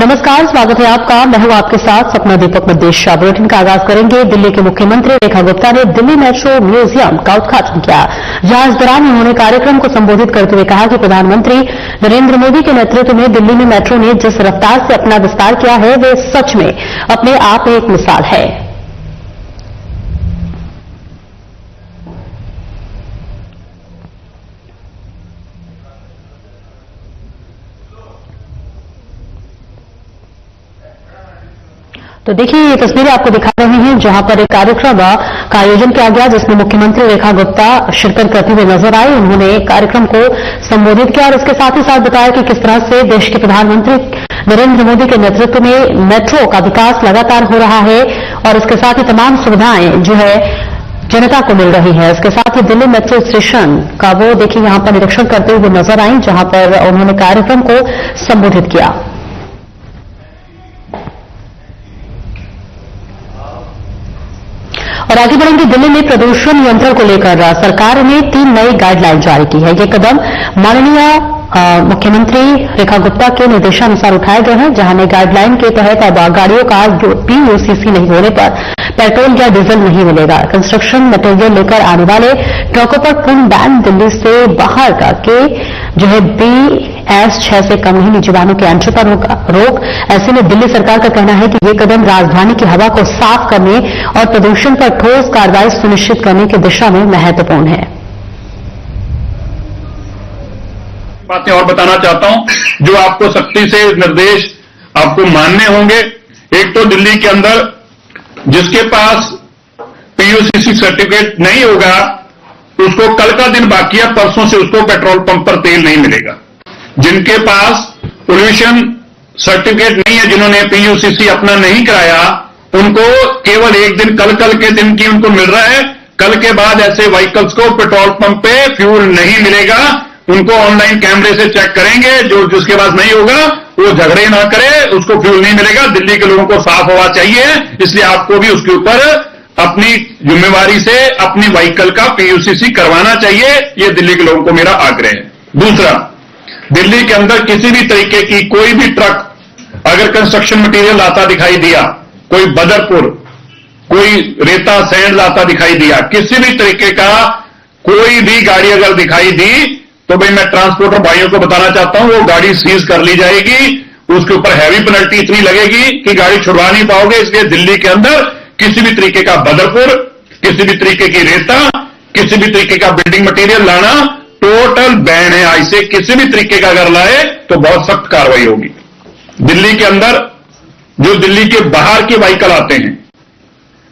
नमस्कार, स्वागत है आपका। मैं हूं आपके साथ सपना दीपक मदेशिया। बुलेटिन का आगाज करेंगे। दिल्ली के मुख्यमंत्री रेखा गुप्ता ने दिल्ली मेट्रो म्यूजियम का उद्घाटन किया, जहां इस दौरान उन्होंने कार्यक्रम को संबोधित करते हुए कहा कि प्रधानमंत्री नरेंद्र मोदी के नेतृत्व में दिल्ली में मेट्रो ने जिस रफ्तार से अपना विस्तार किया है, वे सच में अपने आप में एक मिसाल है। तो देखिए, ये तस्वीरें आपको दिखा रहे हैं जहां पर एक कार्यक्रम का आयोजन किया गया, जिसमें मुख्यमंत्री रेखा गुप्ता शिरकत करते हुए नजर आए। उन्होंने कार्यक्रम को संबोधित किया और इसके साथ ही साथ बताया कि किस तरह से देश के प्रधानमंत्री नरेंद्र मोदी के नेतृत्व में मेट्रो का विकास लगातार हो रहा है और इसके साथ ही तमाम सुविधाएं जो है जनता को मिल रही है। इसके साथ ही दिल्ली मेट्रो स्टेशन का वो देखिए यहां पर निरीक्षण करते हुए नजर आए, जहां पर उन्होंने कार्यक्रम को संबोधित किया। और आगे बढ़ेंगे। दिल्ली में प्रदूषण नियंत्रण को लेकर सरकार ने 3 नई गाइडलाइन जारी की है। ये कदम माननीय मुख्यमंत्री रेखा गुप्ता के निर्देशानुसार उठाए गए हैं, जहां नई गाइडलाइन के तहत अब गाड़ियों का PUCC नहीं होने पर पेट्रोल या डीजल नहीं मिलेगा। कंस्ट्रक्शन मटेरियल लेकर आने वाले ट्रकों पर पूर्ण बैन, दिल्ली से बाहर का के जो है BS6 से कम ही निजी वाहनों के एंट्री पर रोक। ऐसे में दिल्ली सरकार का कहना है कि ये कदम राजधानी की हवा को साफ करने और प्रदूषण पर ठोस कार्रवाई सुनिश्चित करने की दिशा में महत्वपूर्ण है। बातें और बताना चाहता हूं जो आपको सख्ती से निर्देश आपको मानने होंगे। एक तो दिल्ली के अंदर जिसके पास PUCC सर्टिफिकेट नहीं होगा, उसको कल का दिन बाकी है, परसों से उसको पेट्रोल पंप पर तेल नहीं मिलेगा। जिनके पास पोल्यूशन सर्टिफिकेट नहीं है, जिन्होंने PUCC अपना नहीं कराया, उनको केवल एक दिन कल के दिन की उनको मिल रहा है। कल के बाद ऐसे व्हीकल्स को पेट्रोल पंप पे फ्यूल नहीं मिलेगा। उनको ऑनलाइन कैमरे से चेक करेंगे। जो जिसके पास नहीं होगा वो झगड़े ना करे, उसको फ्यूल नहीं मिलेगा। दिल्ली के लोगों को साफ हवा चाहिए, इसलिए आपको भी उसके ऊपर अपनी जिम्मेवारी से अपनी व्हीकल का PUCC करवाना चाहिए। ये दिल्ली के लोगों को मेरा आग्रह है। दूसरा, दिल्ली के अंदर किसी भी तरीके की कोई भी ट्रक अगर कंस्ट्रक्शन मटेरियल लाता दिखाई दिया, कोई बदरपुर, कोई रेता सैंड लाता दिखाई दिया, किसी भी तरीके का कोई भी गाड़ी अगर दिखाई दी, तो भाई मैं ट्रांसपोर्टर भाइयों को बताना चाहता हूं, वो गाड़ी सीज कर ली जाएगी। उसके ऊपर हैवी पेनल्टी इतनी लगेगी कि गाड़ी छुड़वा नहीं पाओगे। इसलिए दिल्ली के अंदर किसी भी तरीके का बदरपुर, किसी भी तरीके की रेता, किसी भी तरीके का बिल्डिंग मटेरियल लाना टोटल बैन है। आज से किसी भी तरीके का अगर लाए तो बहुत सख्त कार्रवाई होगी। दिल्ली के अंदर जो दिल्ली के बाहर के व्हीकल आते हैं,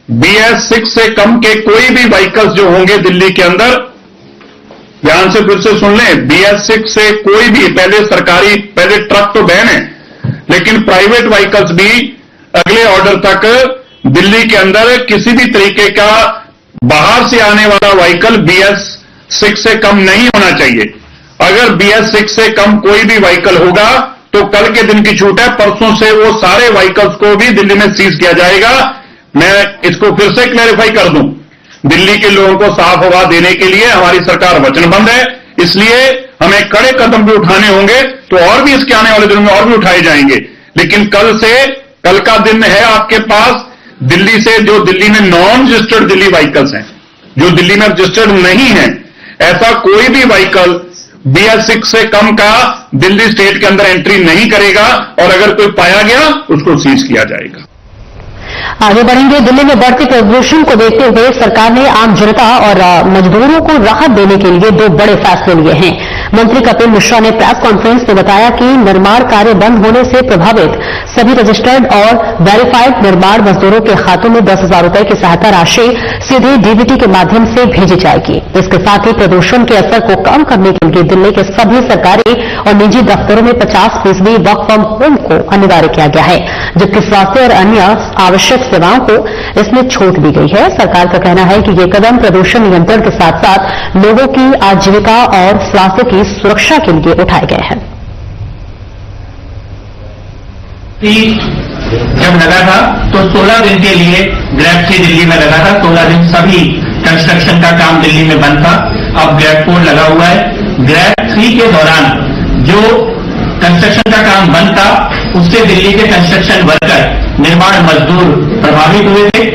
BS6 से कम के कोई भी व्हीकल्स जो होंगे दिल्ली के अंदर, ध्यान से फिर से सुन लें, BS6 से कोई भी पहले ट्रक तो बैन है, लेकिन प्राइवेट व्हीकल्स भी अगले ऑर्डर तक दिल्ली के अंदर किसी भी तरीके का बाहर से आने वाला व्हीकल BS6 से कम नहीं होना चाहिए। अगर BS6 से कम कोई भी व्हीकल होगा तो कल के दिन की छूट है, परसों से वो सारे व्हीकल्स को भी दिल्ली में सीज किया जाएगा। मैं इसको फिर से क्लैरिफाई कर दूं, दिल्ली के लोगों को साफ हवा देने के लिए हमारी सरकार वचनबद्ध है। इसलिए हमें कड़े कदम भी उठाने होंगे, तो और भी इसके आने वाले दिनों में और भी उठाए जाएंगे। लेकिन कल का दिन है आपके पास दिल्ली से, जो दिल्ली में नॉन रजिस्टर्ड दिल्ली व्हीकल्स हैं, जो दिल्ली में रजिस्टर्ड नहीं है, ऐसा कोई भी व्हीकल BS6 से कम का दिल्ली स्टेट के अंदर एंट्री नहीं करेगा और अगर कोई पाया गया उसको सीज किया जाएगा। आगे बढ़ेंगे। दिल्ली में बढ़ते प्रदूषण को देखते हुए सरकार ने आम जनता और मजदूरों को राहत देने के लिए 2 बड़े फैसले लिए हैं। मंत्री कपिल मिश्रा ने प्रेस कॉन्फ्रेंस में बताया कि निर्माण कार्य बंद होने से प्रभावित सभी रजिस्टर्ड और वेरीफाइड निर्माण मजदूरों के खातों में 10,000 रुपए की सहायता राशि सीधे DBT के माध्यम से भेजी जाएगी। इसके साथ ही प्रदूषण के असर को कम करने के लिए दिल्ली के सभी सरकारी और निजी दफ्तरों में 50% वर्क फ्रॉम होम को अनिवार्य किया गया है, जबकि स्वास्थ्य और अन्य आवश्यक सेवाओं को इसमें छूट दी गई है। सरकार का कहना है कि यह कदम प्रदूषण नियंत्रण के साथ साथ लोगों की आजीविका और स्वास्थ्य की सुरक्षा के लिए उठाए गए हैं। जब लगा था तो 16 दिन के लिए ग्रैब 3 दिल्ली में लगा था। 16 दिन सभी कंस्ट्रक्शन का काम दिल्ली में बंद था। अब ग्रैब 4 लगा हुआ है। ग्रैब 3 के दौरान जो कंस्ट्रक्शन का काम बंद था उससे दिल्ली के कंस्ट्रक्शन वर्कर, निर्माण मजदूर प्रभावित हुए थे।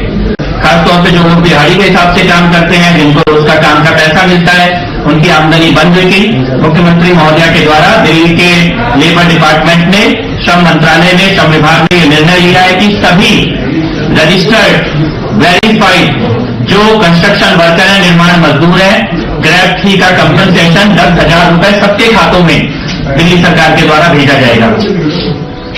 खासतौर पे जो लोग दिहाड़ी के हिसाब से काम करते हैं, जिनको उसका काम का पैसा मिलता है, उनकी आमदनी बंद हुई थी। मुख्यमंत्री महोदया के द्वारा दिल्ली के लेबर डिपार्टमेंट ने, श्रम मंत्रालय ने, श्रम विभाग ने यह निर्णय लिया है कि सभी रजिस्टर्ड, वेरीफाइड जो कंस्ट्रक्शन वर्कर है, निर्माण मजदूर है, ग्रैब फी का कंपनसेशन 10,000 रुपए सबके खातों में दिल्ली सरकार के द्वारा भेजा जाएगा।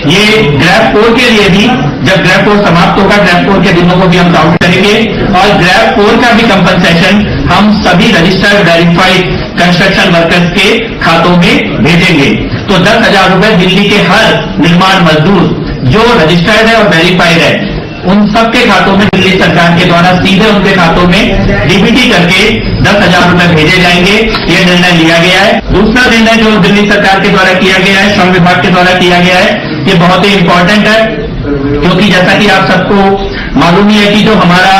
ये ग्रैब 4 के लिए भी, जब ग्रैब 4 समाप्त होगा, ग्रैब 4 के दिनों को भी हम काउंट करेंगे और ग्रैब 4 का भी कंपनसेशन हम सभी रजिस्टर्ड वेरीफाइड कंस्ट्रक्शन वर्कर्स के खातों में भेजेंगे। तो 10,000 रुपए दिल्ली के हर निर्माण मजदूर जो रजिस्टर्ड है और वेरीफाइड है, उन सबके खातों में दिल्ली सरकार के द्वारा सीधे उनके खातों में डीबीटी करके 10,000 रुपए भेजे जाएंगे। यह निर्णय लिया गया है। दूसरा निर्णय जो दिल्ली सरकार के द्वारा किया गया है, श्रम विभाग के द्वारा किया गया है, ये बहुत ही इंपॉर्टेंट है, क्योंकि जैसा कि आप सबको मालूम ही है कि जो हमारा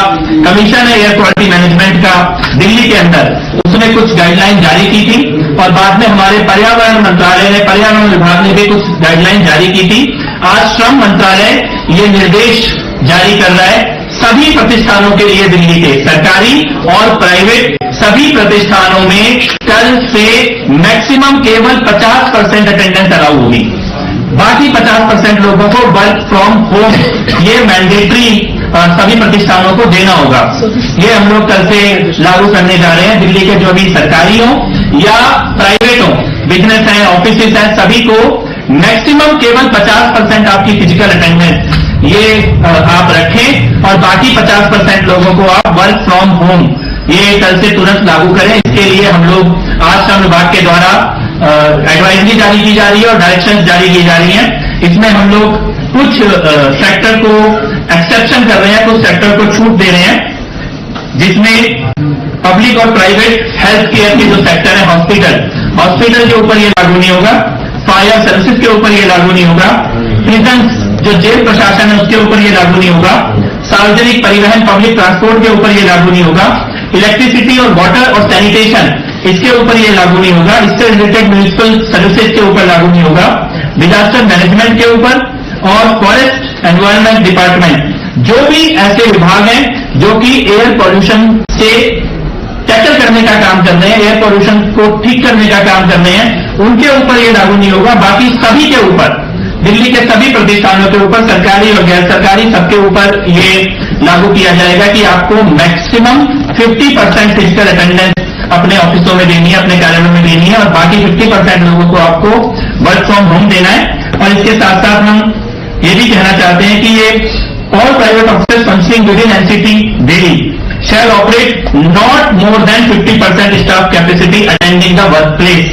कमीशन है एयर क्वालिटी मैनेजमेंट का दिल्ली के अंदर, उसने कुछ गाइडलाइन जारी की थी और बाद में हमारे पर्यावरण मंत्रालय ने, पर्यावरण विभाग ने भी कुछ गाइडलाइन जारी की थी। आज श्रम मंत्रालय ये निर्देश जारी कर रहा है सभी प्रतिष्ठानों के लिए, दिल्ली के सरकारी और प्राइवेट सभी प्रतिष्ठानों में कल से मैक्सिमम केवल 50% अटेंडेंस अलाउ होगी। बाकी 50% लोगों को वर्क फ्रॉम होम ये मैंडेटरी सभी प्रतिष्ठानों को देना होगा। ये हम लोग कल से लागू करने जा रहे हैं। दिल्ली के जो भी सरकारी हो या प्राइवेट हो, बिजनेस है, ऑफिस है, सभी को मैक्सिमम केवल 50% आपकी फिजिकल अटेंडेंस ये आप रखें और बाकी 50% लोगों को आप वर्क फ्रॉम होम ये कल से तुरंत लागू करें। इसके लिए हम लोग आज श्रम विभाग के द्वारा एडवाइजरी जारी की जा रही है और डायरेक्शंस जारी की जा रही हैं। इसमें हम लोग कुछ सेक्टर को एक्सेप्शन कर रहे हैं, कुछ सेक्टर को छूट दे रहे हैं, जिसमें पब्लिक और प्राइवेट हेल्थ केयर के जो सेक्टर है, हॉस्पिटल के ऊपर ये लागू नहीं होगा, फायर सर्विसेज के ऊपर ये लागू नहीं होगा, प्रिजन्स जो जेल प्रशासन है उसके ऊपर ये लागू नहीं होगा, सार्वजनिक परिवहन पब्लिक ट्रांसपोर्ट के ऊपर ये लागू नहीं होगा, इलेक्ट्रिसिटी और वाटर और सैनिटेशन इसके ऊपर ये लागू नहीं होगा, इससे रिलेटेड म्यूनिसिपल सर्विसेज के ऊपर लागू नहीं होगा, डिजास्टर मैनेजमेंट के ऊपर और फॉरेस्ट एनवायरमेंट डिपार्टमेंट जो भी ऐसे विभाग हैं जो कि एयर पॉल्यूशन से टैकल करने का काम कर रहे हैं, एयर पॉल्यूशन को ठीक करने का काम कर रहे हैं, उनके ऊपर ये लागू नहीं होगा। बाकी सभी के ऊपर, दिल्ली के सभी प्रतिष्ठानों के ऊपर, सरकारी और गैर सरकारी, सबके ऊपर ये लागू किया जाएगा कि आपको मैक्सिमम 50% फिजिकल अटेंडेंस अपने ऑफिसों में देनी है, अपने कार्यालयों में देनी है और बाकी 50% लोगों को आपको वर्क फ्रॉम होम देना है। और इसके साथ साथ हम ये भी कहना चाहते हैं कि ये all private office functioning with in NCT Delhi shall operate not more than 50% staff capacity attending the workplace.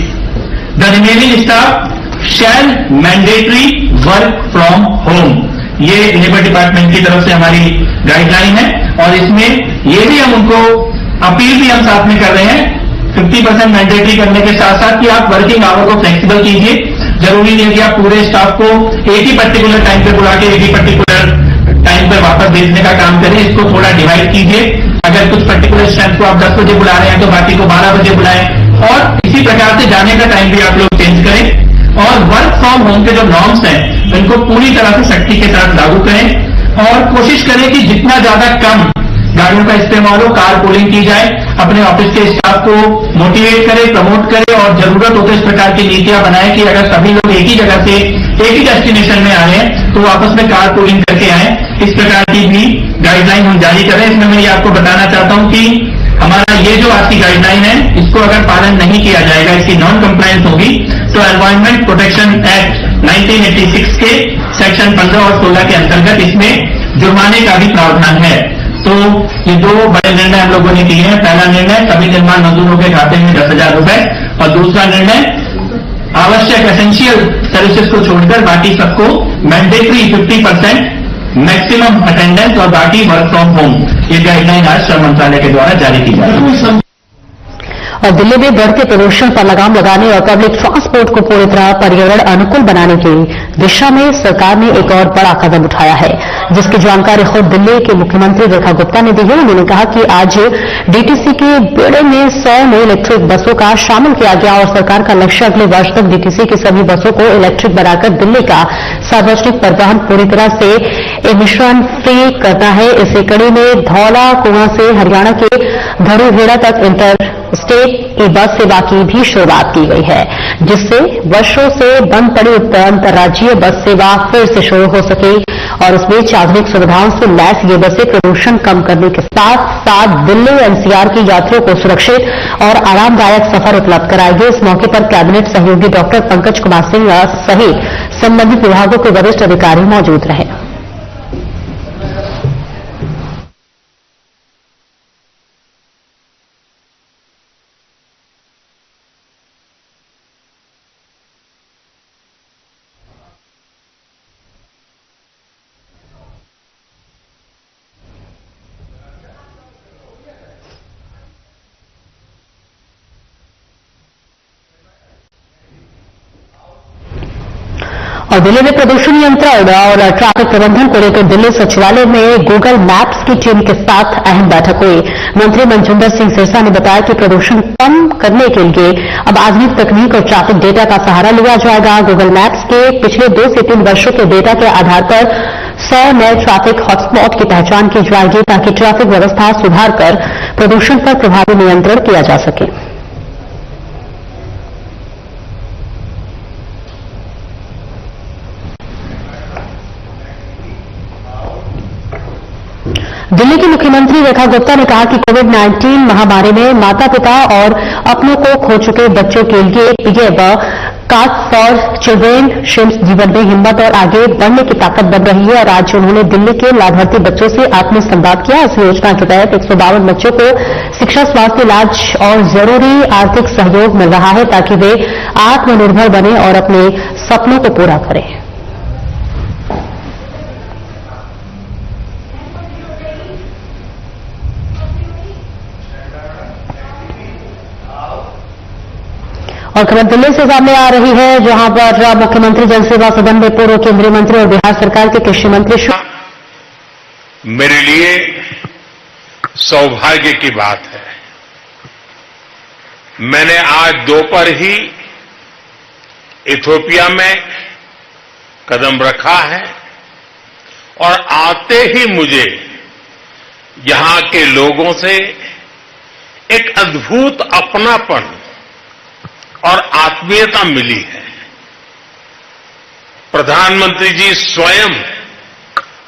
The remaining staff shall mandatory work from home. ये लेबर डिपार्टमेंट की तरफ से हमारी गाइडलाइन है और इसमें ये भी हम उनको अपील भी हम साथ में कर रहे हैं 50% मैंडेटरी करने के साथ साथ कि आप वर्किंग आवर को फ्लेक्सिबल कीजिए। जरूरी नहीं है कि आप पूरे स्टाफ को एक ही पर्टिकुलर टाइम पे बुला के एक ही पर्टिकुलर टाइम पर वापस भेजने का काम करें, इसको थोड़ा डिवाइड कीजिए। अगर कुछ पर्टिकुलर स्टाफ को आप 10 बजे बुला रहे हैं तो बाकी को 12 बजे बुलाएं और इसी प्रकार से जाने का टाइम भी आप लोग चेंज करें और वर्क फ्रॉम होम के जो नॉर्म्स हैं उनको पूरी तरह से सख्ती के साथ लागू करें और कोशिश करें कि जितना ज्यादा कम गाड़ियों का इस्तेमाल हो, कार पूलिंग की जाए, अपने ऑफिस के स्टाफ को मोटिवेट करें, प्रमोट करें और जरूरत हो तो इस प्रकार की नीतियां बनाएं कि अगर सभी लोग एक ही जगह से एक ही डेस्टिनेशन में आ रहे हैं तो आपस में कार पूलिंग करके आए। इस प्रकार की भी गाइडलाइन हम जारी करें। इसमें मैं ये आपको बताना चाहता हूं कि हमारा ये जो आज की गाइडलाइन है इसको अगर पालन नहीं किया जाएगा, इसकी नॉन कंप्लायंस होगी तो एनवायरमेंट प्रोटेक्शन एक्ट 1986 के सेक्शन 15 और 16 के अंतर्गत इसमें जुर्माने का भी प्रावधान है। तो ये दो बड़े निर्णय हम लोगों ने किए हैं। पहला निर्णय सभी निर्माण मजदूरों के खाते में 10,000 रुपए और दूसरा निर्णय आवश्यक एसेंशियल सर्विसेज को छोड़कर बाकी सबको मैंडेटरी 50% मैक्सिमम अटेंडेंस और बाकी वर्क फ्रॉम होम ये गाइडलाइन आज श्रम मंत्रालय के द्वारा जारी की जा रही है। और दिल्ली में बढ़ते प्रदूषण पर लगाम लगाने और पब्लिक ट्रांसपोर्ट को पूरी तरह पर्यावरण अनुकूल बनाने की दिशा में सरकार ने एक और बड़ा कदम उठाया है, जिसकी जानकारी खुद दिल्ली के मुख्यमंत्री रेखा गुप्ता ने दी है। उन्होंने कहा कि आज डीटीसी के बेड़े में 100 नई इलेक्ट्रिक बसों का शामिल किया गया और सरकार का लक्ष्य अगले वर्ष तक डीटीसी की सभी बसों को इलेक्ट्रिक बनाकर दिल्ली का सार्वजनिक परिवहन पूरी तरह से एमिशन फ्री करना है। इसी कड़ी में धौला कुआं से हरियाणा के धरूहेड़ा तक इंटर स्टेट ई बस सेवा की भी शुरुआत की गई है, जिससे वर्षों से बंद पड़ी अंतर्राज्यीय बस सेवा फिर से शुरू हो सके और उस बीच आधुनिक सुविधाओं से लैस ये बसें प्रदूषण कम करने के साथ साथ दिल्ली एनसीआर के यात्रियों को सुरक्षित और आरामदायक सफर उपलब्ध कराएगी। इस मौके पर कैबिनेट सहयोगी डॉक्टर पंकज कुमार सिंह सहित संबंधित विभागों के वरिष्ठ अधिकारी मौजूद रहे। और दिल्ली में प्रदूषण नियंत्रण और ट्रैफिक प्रबंधन को लेकर दिल्ली सचिवालय में गूगल मैप्स की टीम के साथ अहम बैठक हुई। मंत्री मनजिंदर सिंह सिरसा ने बताया कि प्रदूषण कम करने के लिए अब आधुनिक तकनीक और ट्रैफिक डेटा का सहारा लिया जाएगा। गूगल मैप्स के पिछले 2 से 3 वर्षों के डेटा के आधार पर 100 नए ट्रैफिक हॉटस्पॉट की पहचान की जाएगी ताकि ट्रैफिक व्यवस्था सुधार कर प्रदूषण पर प्रभावी नियंत्रण किया जा सके। दिल्ली की मुख्यमंत्री रेखा गुप्ता ने कहा कि कोविड-19 महामारी में माता पिता और अपनों को खो चुके बच्चों के लिए पीएम कार्ड फॉर चिल्ड्रेन जीवन में हिम्मत और आगे बढ़ने की ताकत बन रही है। और आज उन्होंने दिल्ली के लाभार्थी बच्चों से आत्म संवाद किया। इस योजना के तहत 152 बच्चों को शिक्षा, स्वास्थ्य, इलाज और जरूरी आर्थिक सहयोग मिल रहा है ताकि वे आत्मनिर्भर बने और अपने सपनों को पूरा करें। और खबर दिल्ली से सामने आ रही है, जहां पर मुख्यमंत्री जनसेवा सदन में पूर्व केंद्रीय मंत्री और बिहार सरकार के कृषि मंत्री मेरे लिए सौभाग्य की बात है। मैंने आज दोपहर ही इथियोपिया में कदम रखा है और आते ही मुझे यहां के लोगों से एक अद्भुत अपनापन और आत्मीयता मिली है। प्रधानमंत्री जी स्वयं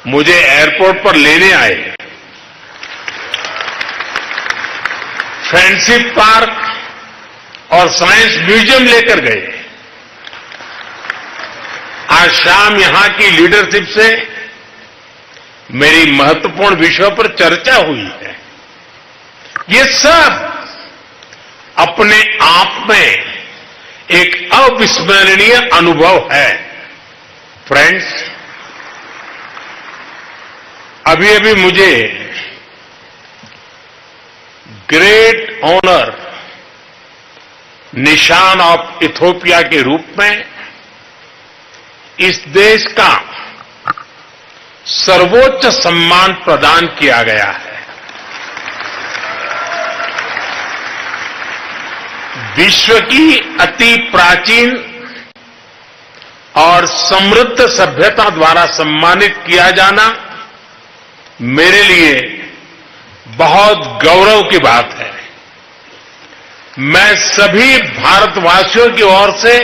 मुझे एयरपोर्ट पर लेने आए, फ्रेंडशिप पार्क और साइंस म्यूजियम लेकर गए। आज शाम यहां की लीडरशिप से मेरी महत्वपूर्ण विषयों पर चर्चा हुई है। ये सब अपने आप में एक अविस्मरणीय अनुभव है। फ्रेंड्स, अभी अभी मुझे ग्रेट ऑनर निशान ऑफ इथियोपिया के रूप में इस देश का सर्वोच्च सम्मान प्रदान किया गया है। विश्व की अति प्राचीन और समृद्ध सभ्यता द्वारा सम्मानित किया जाना मेरे लिए बहुत गौरव की बात है। मैं सभी भारतवासियों की ओर से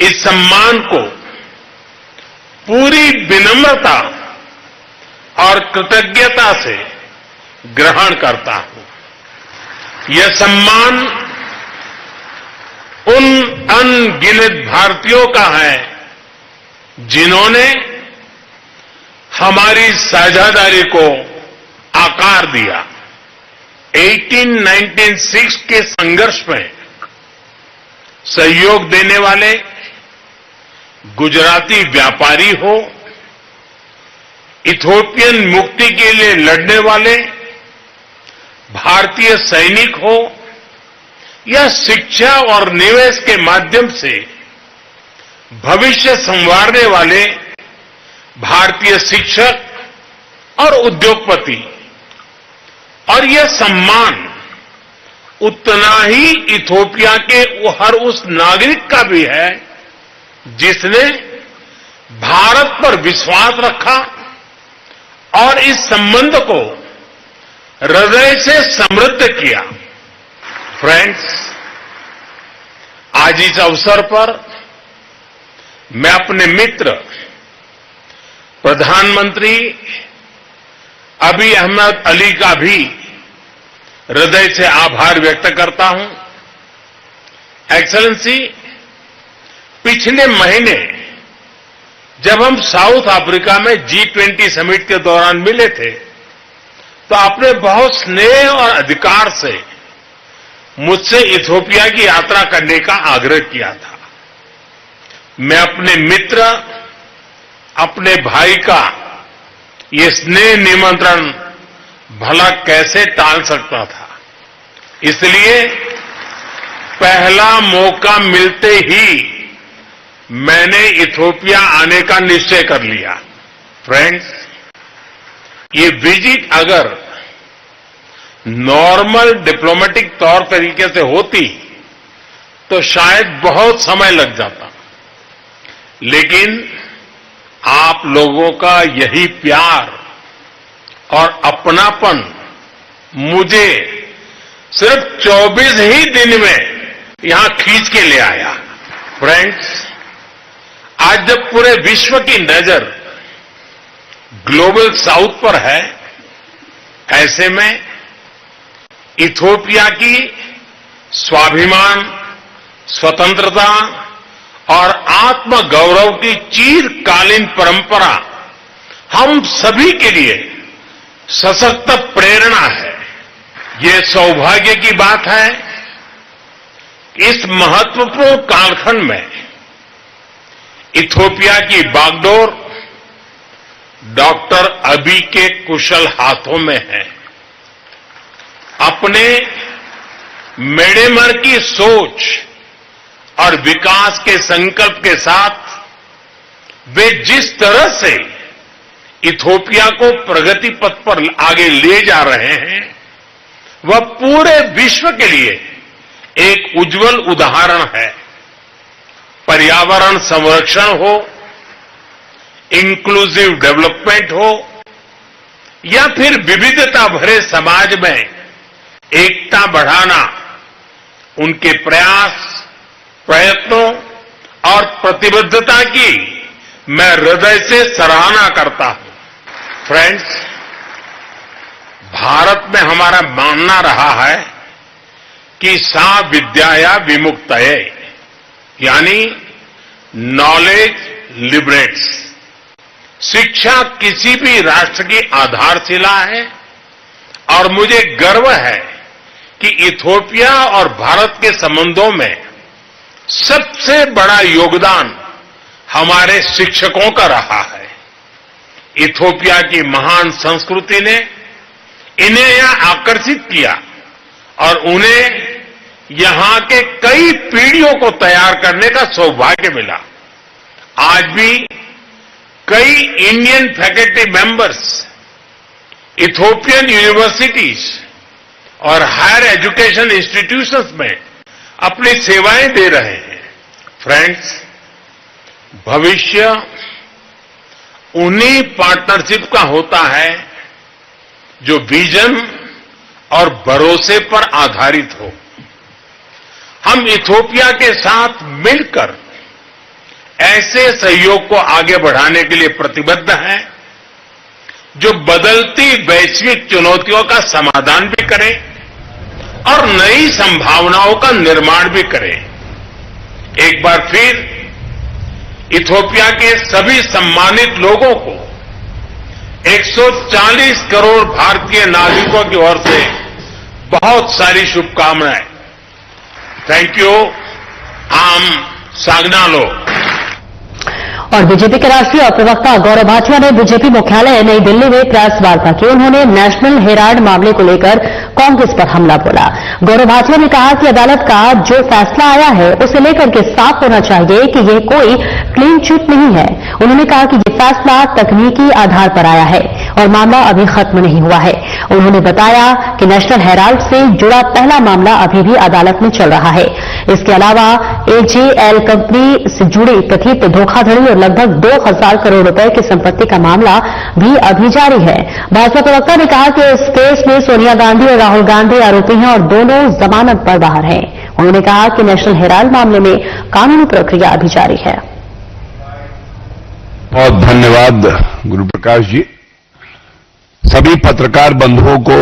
इस सम्मान को पूरी विनम्रता और कृतज्ञता से ग्रहण करता हूं। यह सम्मान उन अनगिनत भारतीयों का है जिन्होंने हमारी साझेदारी को आकार दिया। 1896 के संघर्ष में सहयोग देने वाले गुजराती व्यापारी हो, इथियोपियन मुक्ति के लिए लड़ने वाले भारतीय सैनिक हो या शिक्षा और निवेश के माध्यम से भविष्य संवारने वाले भारतीय शिक्षक और उद्योगपति, और यह सम्मान उतना ही इथोपिया के हर उस नागरिक का भी है जिसने भारत पर विश्वास रखा और इस संबंध को हृदय से समृद्ध किया। फ्रेंड्स, आज इस अवसर पर मैं अपने मित्र प्रधानमंत्री अबी अहमद अली का भी हृदय से आभार व्यक्त करता हूं। एक्सेलेंसी, पिछले महीने जब हम साउथ अफ्रीका में G20 समिट के दौरान मिले थे तो आपने बहुत स्नेह और अधिकार से मुझसे इथोपिया की यात्रा करने का आग्रह किया था। मैं अपने मित्र, अपने भाई का ये स्नेह निमंत्रण भला कैसे टाल सकता था। इसलिए पहला मौका मिलते ही मैंने इथोपिया आने का निश्चय कर लिया। फ्रेंड्स, ये विजिट अगर नॉर्मल डिप्लोमेटिक तौर तरीके से होती तो शायद बहुत समय लग जाता, लेकिन आप लोगों का यही प्यार और अपनापन मुझे सिर्फ 24 ही दिन में यहां खींच के ले आया। फ्रेंड्स, आज जब पूरे विश्व की नजर ग्लोबल साउथ पर है, ऐसे में इथोपिया की स्वाभिमान, स्वतंत्रता और आत्मगौरव की चिरकालीन परंपरा हम सभी के लिए सशक्त प्रेरणा है। ये सौभाग्य की बात है कि इस महत्वपूर्ण कालखंड में इथोपिया की बागडोर डॉक्टर अबी के कुशल हाथों में है। अपने मेडेमर की सोच और विकास के संकल्प के साथ वे जिस तरह से इथोपिया को प्रगति पथ पर आगे ले जा रहे हैं, वह पूरे विश्व के लिए एक उज्जवल उदाहरण है। पर्यावरण संरक्षण हो, इंक्लूसिव डेवलपमेंट हो, या फिर विविधता भरे समाज में एकता बढ़ाना, उनके प्रयास, प्रयत्नों और प्रतिबद्धता की मैं हृदय से सराहना करता हूं। फ्रेंड्स, भारत में हमारा मानना रहा है कि सा विद्याया विमुक्तये, यानी नॉलेज लिबरेट्स। शिक्षा किसी भी राष्ट्र की आधारशिला है और मुझे गर्व है कि इथोपिया और भारत के संबंधों में सबसे बड़ा योगदान हमारे शिक्षकों का रहा है। इथोपिया की महान संस्कृति ने इन्हें यहां आकर्षित किया और उन्हें यहां के कई पीढ़ियों को तैयार करने का सौभाग्य मिला। आज भी कई Indian faculty members Ethiopian universities और हायर एजुकेशन इंस्टीट्यूशंस में अपनी सेवाएं दे रहे हैं। फ्रेंड्स, भविष्य उन्हीं पार्टनरशिप का होता है जो विजन और भरोसे पर आधारित हो। हम इथोपिया के साथ मिलकर ऐसे सहयोग को आगे बढ़ाने के लिए प्रतिबद्ध हैं जो बदलती वैश्विक चुनौतियों का समाधान भी करे और नई संभावनाओं का निर्माण भी करे। एक बार फिर इथोपिया के सभी सम्मानित लोगों को 140 करोड़ भारतीय नागरिकों की ओर से बहुत सारी शुभकामनाएं। Thank you. आम सागनालो। और बीजेपी के राष्ट्रीय प्रवक्ता गौरव भाटिया ने बीजेपी मुख्यालय नई दिल्ली में प्रेस वार्ता की। उन्होंने नेशनल हेराल्ड मामले को लेकर कांग्रेस पर हमला बोला। गौरव भाटिया ने कहा कि अदालत का जो फैसला आया है उसे लेकर के साफ होना चाहिए कि यह कोई क्लीन चिट नहीं है। उन्होंने कहा कि यह फैसला तकनीकी आधार पर आया है और मामला अभी खत्म नहीं हुआ है। उन्होंने बताया कि नेशनल हेराल्ड से जुड़ा पहला मामला अभी भी अदालत में चल रहा है। इसके अलावा एजेएल कंपनी से जुड़ी कथित धोखाधड़ी और लगभग 2000 करोड़ रुपए की संपत्ति का मामला भी अभी जारी है। भाजपा प्रवक्ता ने कहा कि इस केस में सोनिया गांधी और राहुल गांधी आरोपी हैं और दोनों जमानत पर बाहर हैं। उन्होंने कहा कि नेशनल हेराल्ड मामले में कानूनी प्रक्रिया अभी जारी है। बहुत धन्यवाद गुरु प्रकाश जी। सभी पत्रकार बंधुओं को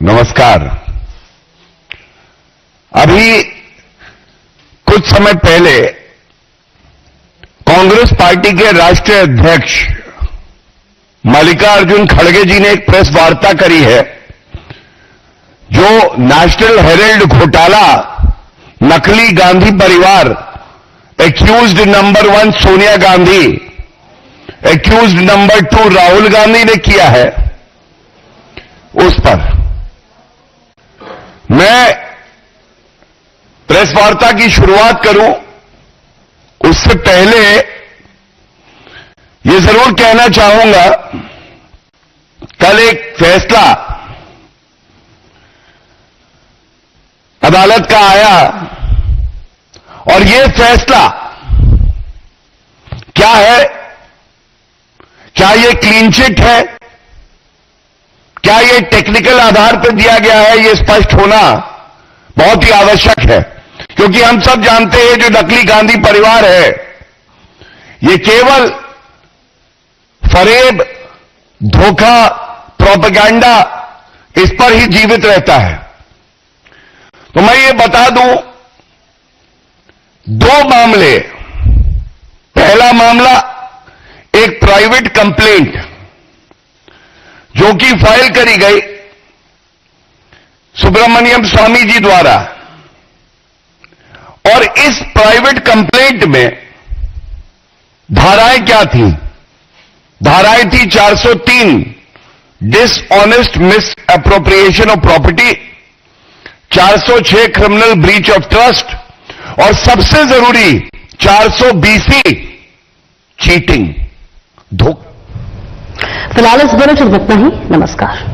नमस्कार। अभी कुछ समय पहले कांग्रेस पार्टी के राष्ट्रीय अध्यक्ष मल्लिकार्जुन खड़गे जी ने एक प्रेस वार्ता करी है जो नेशनल हेराल्ड घोटाला, नकली गांधी परिवार, accused number 1 Sonia Gandhi, accused number 2 Rahul Gandhi ने किया है, उस पर मैं प्रेस वार्ता की शुरुआत करूं उससे पहले ये जरूर कहना चाहूंगा, कल एक फैसला अदालत का आया और ये फैसला क्या है? क्या ये क्लीन चिट है? क्या ये टेक्निकल आधार पर दिया गया है? ये स्पष्ट होना बहुत ही आवश्यक है, क्योंकि हम सब जानते हैं जो नकली गांधी परिवार है ये केवल फरेब, धोखा, प्रोपेगेंडा इस पर ही जीवित रहता है। तो मैं ये बता दूं, 2 मामले। पहला मामला एक प्राइवेट कंप्लेंट जो कि फाइल करी गई सुब्रमण्यम स्वामी जी द्वारा, और इस प्राइवेट कंप्लेंट में धाराएं क्या थी? धाराएं थी 403 dishonest miss appropriation of property, 406 criminal breach of trust और सबसे जरूरी 420 चीटिंग, धोखा। फिलहाल इस बुलेटिन में इतना ही। नमस्कार।